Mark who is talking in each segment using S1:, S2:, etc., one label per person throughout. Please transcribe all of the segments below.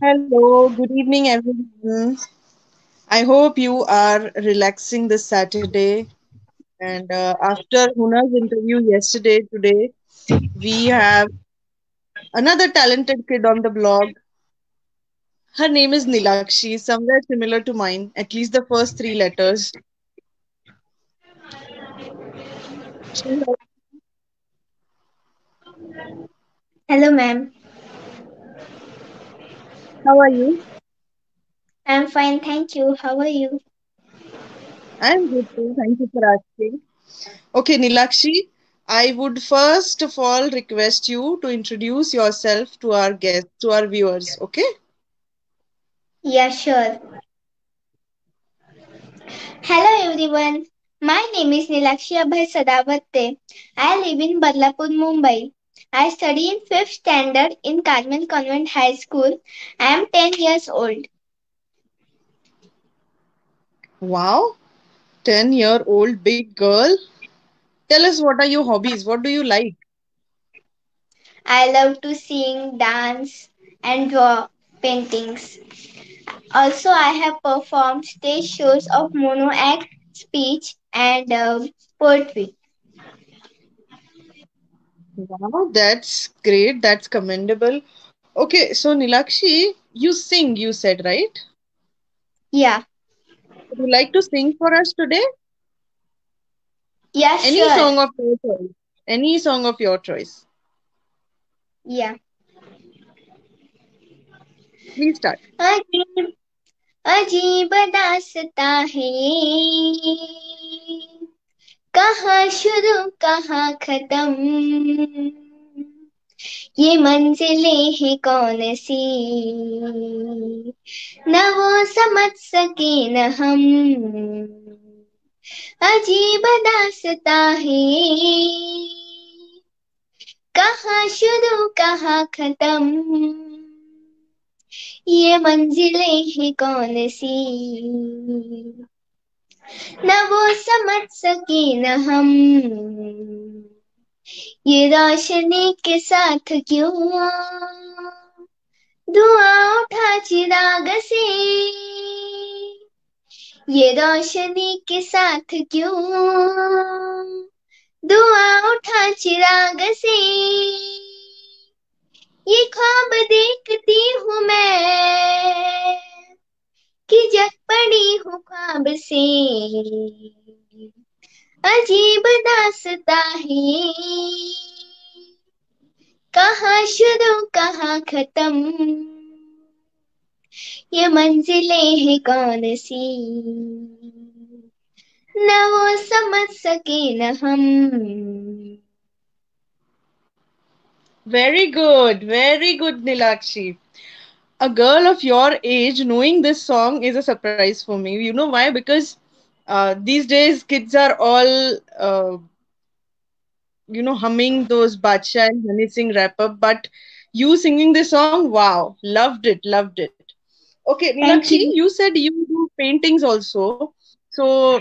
S1: Hello, good evening, everyone. I hope you are relaxing this Saturday. And after Huna's interview yesterday, today, we have another talented kid on the blog. Her name is Nilakshi, somewhere similar to mine, at least the first three letters. She-
S2: Hello, ma'am.
S1: How are you?
S2: I'm fine, thank you. How are you?
S1: I'm good too. Thank you for asking. Okay, Nilakshi, I would first of all request you to introduce yourself to our guests, to our viewers. Okay?
S2: Yeah, sure. Hello, everyone. My name is Nilakshi Abhay Sadavatte. I live in Badlapur, Mumbai. I study in 5th standard in Carmel Convent High School. I am 10 years old.
S1: Wow, 10-year-old big girl. Tell us, what are your hobbies? What do you like?
S2: I love to sing, dance, and draw paintings. Also, I have performed stage shows of mono act, speech, and poetry.
S1: Wow, that's great. That's commendable. Okay, so Nilakshi, you sing, you said, right?
S2: Yeah,
S1: Would you like to sing for us today?
S2: yeah,
S1: Any
S2: sure.
S1: song of your choice. Any song of your choice.
S2: Yeah.
S1: Please start.
S2: अजीब अजीब दास्ता है ये कहाँ शुरू कहाँ खत्म ये मंजिलें हैं कौन सी न वो समझ सके न हम अजीब दास्ता है ये कहाँ शुरू कहाँ खत्म ये मंजिलें हैं कौन सी न वो समझ सके न हम ये रोशनी के साथ क्यों धुआं उठा चिराग से ये रोशनी के साथ क्यों धुआं उठा चिराग से ये ख्वाब देखती हूँ मैं कि जग पड़ी हूँ ख्वाब से अजीब दास्ता है कहाँ शुरू कहाँ खत्म ये मंजिलें हैं कौन सी न वो समझ सके न हम
S1: Very good, Nilakshi. A girl of your age knowing this song is a surprise for me. You know why? Because these days kids are all humming those Bacha and Honey Singh wrap up, but you singing this song, wow, loved it. Okay, Nilakshi,
S2: Thank you.
S1: you said you do paintings also. So,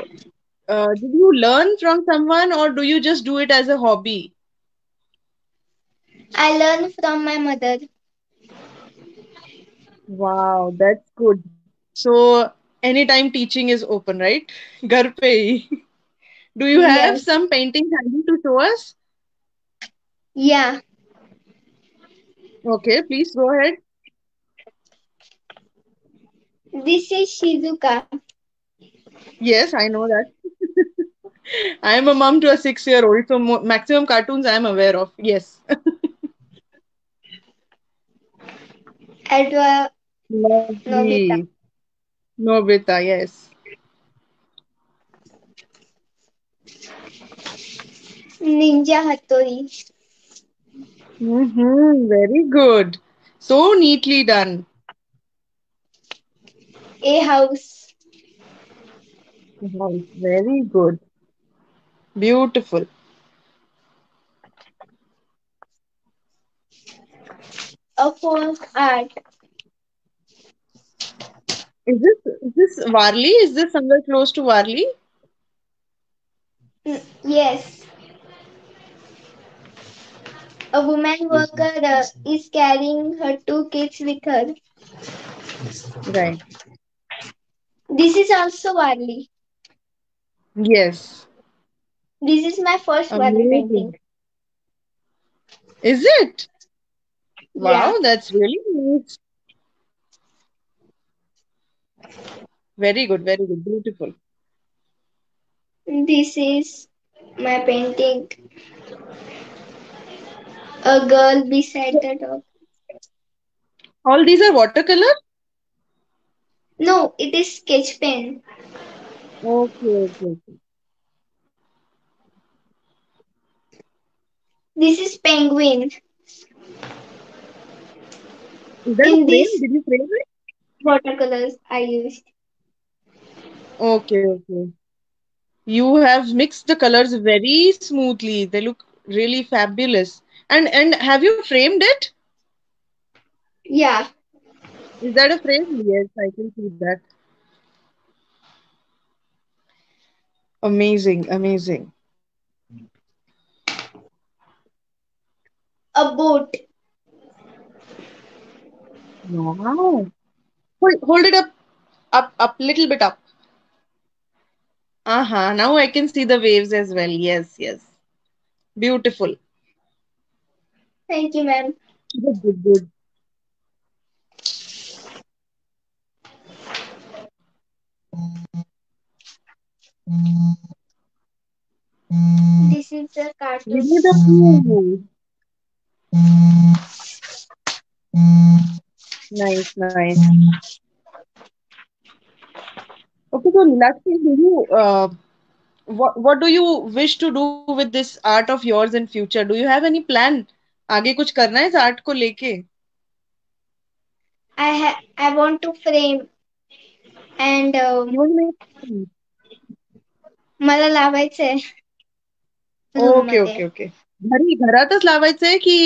S1: did you learn from someone or do you just do it as a hobby?
S2: I learned from my mother.
S1: Wow, that's good. So, anytime teaching is open, right? Ghar pe hi. Do you have
S2: Yes.
S1: some paintings handy to show us?
S2: Yeah.
S1: Okay, please go ahead.
S2: This is Shizuka.
S1: Yes, I know that. I am a mom to a 6-year-old, so maximum cartoons I am aware of. Yes.
S2: Edward Nobita.
S1: Lovely. Nobita, yes.
S2: Ninja Hattori.
S1: Very good. So neatly done.
S2: A house.
S1: Wow, very good. Beautiful.
S2: A folk art.
S1: Is this Varli? Is this somewhere close to Varli?
S2: Yes. A woman worker is carrying her two kids with her.
S1: Right.
S2: This is also Varli.
S1: Yes.
S2: This is my first Varli painting.
S1: Amazing. Is it?
S2: Yeah,
S1: Wow, that's really nice. Very good, very good. Beautiful.
S2: this is my painting. A girl beside the dog.
S1: All these are watercolor?
S2: No, it is sketch pen.
S1: Okay, okay, okay.
S2: This is penguin.
S1: Is that a
S2: In
S1: frame?
S2: this
S1: Did you frame it?
S2: watercolors I used.
S1: Okay, okay. You have mixed the colors very smoothly. They look really fabulous. And have you framed it?
S2: Yeah,
S1: Is that a frame? Yes, I can see that. Amazing, amazing.
S2: a boat.
S1: Wow. Hold it up, little bit up. Uh-huh. Now I can see the waves as well. Yes, yes. Beautiful.
S2: Thank you, ma'am.
S1: Good, good, good.
S2: This is a cartoon.
S1: Winnie the Pooh. Nice, nice. Okay, so Nilakshi, do you what do you wish to do with this art of yours in future? Do you have any plan? आगे कुछ करना है इस art को लेके?
S2: I want to frame and
S1: You want to make
S2: मला लावायचंय room
S1: okay
S2: मध्ये.
S1: ओके ओके घरातच लावायचंय की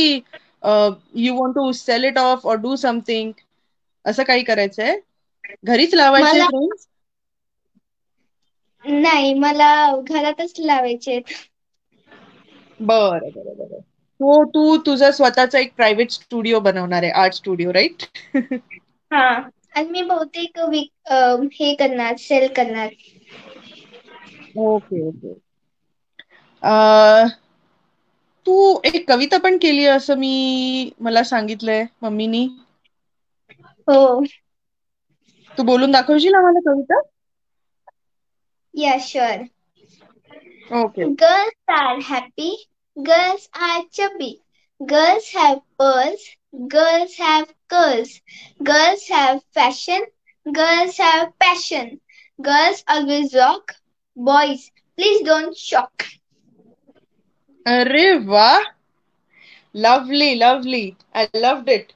S1: you want to sell it off or do something असं काही करायचंय घरीच लावायचे
S2: मला
S1: फ्रेम्स
S2: नाही मला घरातच लावायचे.
S1: बरं बरं बरं हो तू तुझा स्वतःचा एक प्रायव्हेट स्टुडिओ बनवणार आहे आर्ट स्टुडिओ राईट
S2: हा आणि मी बहुतेक हे करणार सेल करणार.
S1: ओके ओके तू एक कविता पण केली असं मला सांगितलंय मम्मीनी
S2: हो.
S1: तू बोलून दाखवशील आम्हाला कविता
S2: Yeah, sure.
S1: Okay
S2: Girls are happy. Girls are chubby. Girls have pearls. Girls have curls. Girls have fashion. Girls have passion. Girls always rock. Boys, please don't shock.
S1: अरे वाह lovely lovely I loved it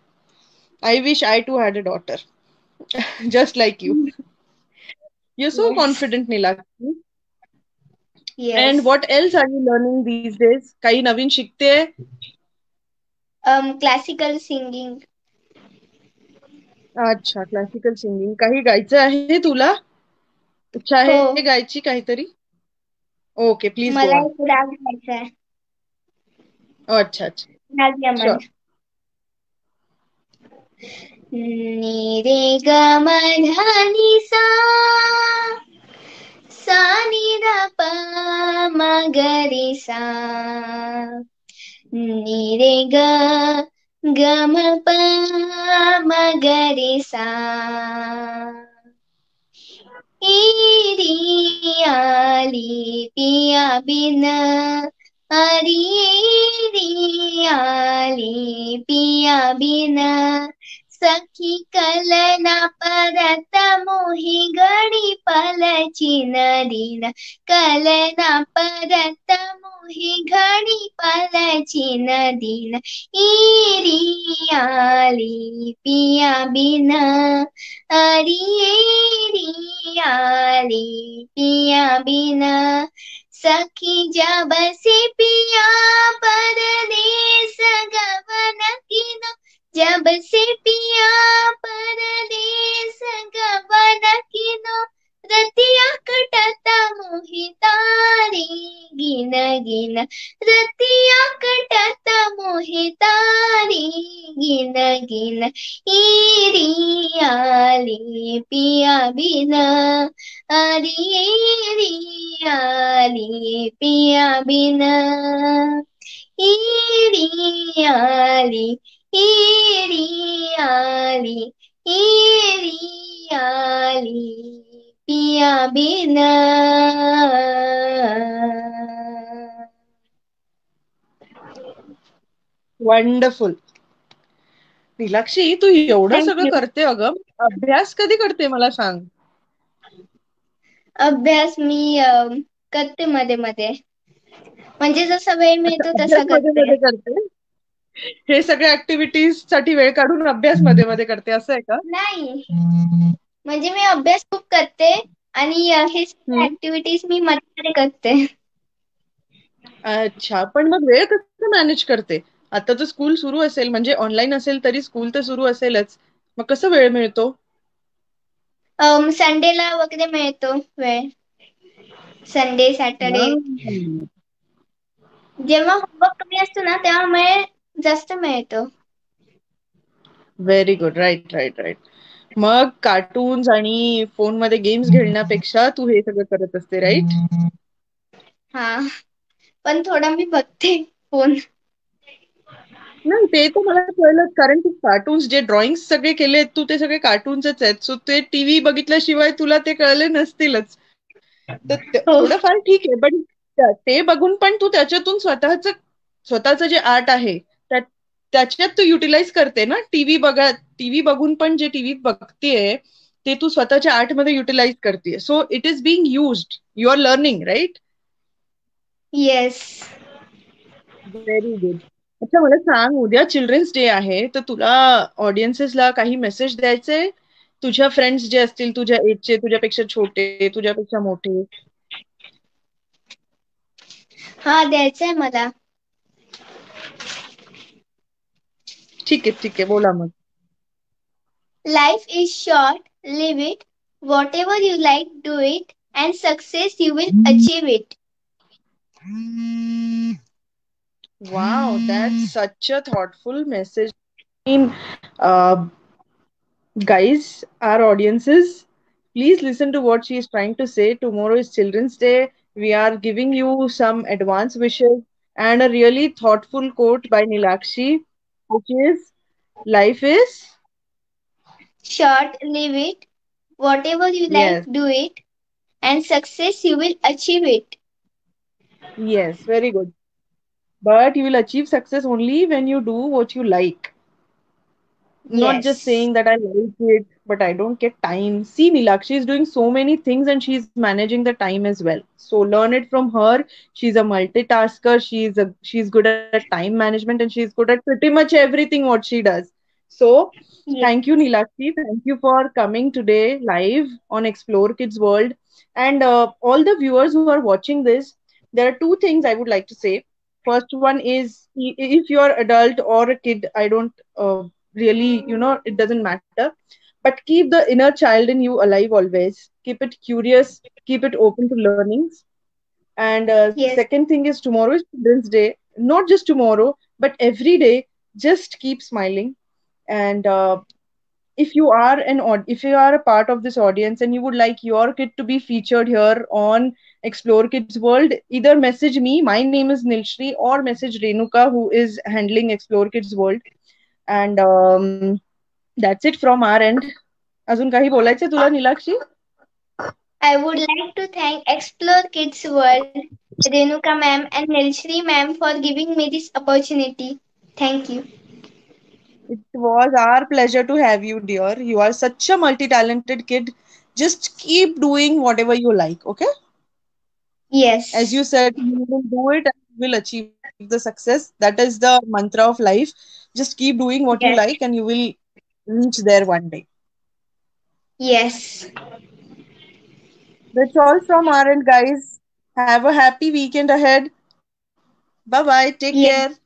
S1: I wish I too had a daughter, just like you. You're so
S2: Yes.
S1: confident, Nilakshi. And
S2: Yes.
S1: what else are you learning these days? काही नवीन शिकतेय?
S2: Classical singing.
S1: अच्छा, classical singing. काही गायचं आहे तुला? इच्छा
S2: हो.
S1: आहे गायची काहीतरी? ओके, प्लीज गो
S2: मला
S1: ऑन.
S2: एक राग घ्यायचा आहे.
S1: अच्छा, अच्छा.
S2: राग यमन.
S1: Sure.
S2: नी रे ग म ध नि सा सा नि ध प म ग रे सा नी रे ग ग म प म ग रे सा री आली पिया बिन हरी री आली पिया बिन सखी कलना परत मोहि गणी पलची नदीन कलना परत मोहि घडी पलची नदीन ईरी आली पिया बिन हरी आली पिया बिना सखी जब से पिया परदेस गवन किनो जब से पिया परदेस गवन किनो रतिया कटता मोहितारी गिन गिन रतिया कटता मोहितारी गिन गिन इरी आली पिया बिना आरी इरी आली पिया बिना इरी आली इरी आली इरी आली पिया बिना.
S1: वंडरफुल. नीलाक्षी, तू एवढं
S2: थँक
S1: सगळं
S2: यू.
S1: करते अगं, अभ्यास कधी करते मला सांग.
S2: अभ्यास मी करते मध्ये मध्ये, म्हणजे जसा वेळ
S1: अच्छा,
S2: मिळतो
S1: अभ्यास
S2: तसा
S1: मध्ये
S2: करते.
S1: मध्ये करते. हे सगळे ऍक्टिव्हिटीज साठी वेळ काढून अभ्यास मध्ये मध्ये करते असं आहे का?
S2: नाही, म्हणजे मी अभ्यास खूप करते आणि हे सगळे
S1: हम्म.
S2: ऍक्टिव्हिटीज मी मध्ये मध्ये करते.
S1: अच्छा, पण मग वेळ कसं मॅनेज करते? आता तर स्कूल सुरू असेल, म्हणजे ऑनलाईन असेल तरी स्कूल तर सुरू असेलच. मग कसं वेळ मिळतो?
S2: संडेला वगैरे मिळतो वेळ. Sunday Saturday
S1: hmm.
S2: जेव्हा होमवर्क कमी असतो ना तेव्हा वेळ जास्त मिळतो.
S1: Very good. Right, right, right. मग कार्टून्स आणि फोनमध्ये गेम्स खेळण्यापेक्षा तू हे सगळं करत असते, राईट?
S2: हा, पण थोडा मी बघते फोन.
S1: नाही, ते तर मला कळलंच, कारण तू कार्टून्स जे ड्रॉइंग्स सगळे केलेत तू ते सगळे कार्टून्सच आहेत. सो ते टीव्ही बघितल्याशिवाय तुला ते कळले नसतीलच. तर
S2: हो.
S1: थोडंफार ठीक आहे, पण ते बघून पण तू त्याच्यातून स्वतःचं जे आर्ट आहे त्याच्यात तू युटिलाइज करते ना. टीव्ही बघून पण जे टीव्ही बघतीये ते तू स्वतःच्या आर्टमध्ये युटिलाइज करते. So it is being used. You are learning, right?
S2: Yes.
S1: Very good. अच्छा, मला सांग, उद्या चिल्ड्रन्स डे आहे, तर तुला ऑडियन्सेसला काही मेसेज द्यायचे? तुझ्या फ्रेंड्स जे असतील तुझ्या एजचे, तुझ्यापेक्षा छोटे, तुझ्यापेक्षा मोठे.
S2: हा, द्यायचंय मला.
S1: ठीक आहे, ठीक आहे, बोला मग.
S2: Life is short, live it. Whatever you like, do it. And success, you will achieve it.
S1: Wow, that's such a thoughtful message. I mean, uh, guys, our audiences, please listen to what she is trying to say. Tomorrow is Children's Day. We are giving you some advance wishes and a really thoughtful quote by Nilakshi, which is life is.
S2: Short, live it. Whatever you like,
S1: Yes,
S2: do it. And success, you will achieve it.
S1: yes, very good. But you will achieve success only when you do what you like. Not just
S2: Yes.
S1: saying that I like it, but I don't get time. See, Nilakshi is doing so many things and she's managing the time as well. So learn it from her. She's a multitasker. She's good at time management and she's good at pretty much everything what she does. So
S2: Yes.
S1: thank you, Nilakshi. Thank you for coming today live on Explore Kids World. And all the viewers who are watching this, there are two things I would like to say. First one is if you're adult or a kid, I don't really, it doesn't matter, but keep the inner child in you alive always. Keep it curious, keep it open to learnings. And
S2: Yes.
S1: second thing is, tomorrow is Children's Day. Not just tomorrow, but every day. Just keep smiling. And if you are a part of this audience and you would like your kid to be featured here on Explore Kids World, either message me. My name is Nilshri, or message Renuka, who is handling Explore Kids World. And that's it from our end. अजून काही बोलायचंय तुला, Neelakshi?
S2: I would like to thank Explore Kids World, Renuka ma'am and Nilshri ma'am for giving me this opportunity. Thank you.
S1: It was our pleasure to have you, dear. You are such a multi-talented kid. Just keep doing whatever you like, okay? As you
S2: Yes.
S1: said, you will do it and you will achieve the success. That is the mantra of life. Just keep doing what you like
S2: Yes.
S1: and you will reach there one day.
S2: Yes.
S1: That's all from our end, guys. Have a happy weekend ahead. Bye bye. Take care.
S2: Yes.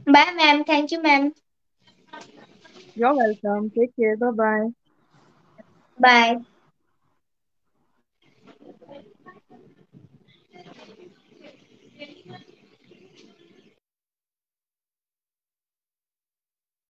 S2: Bye ma'am. Thank you ma'am.
S1: You're welcome. Take care. Bye bye.
S2: Bye.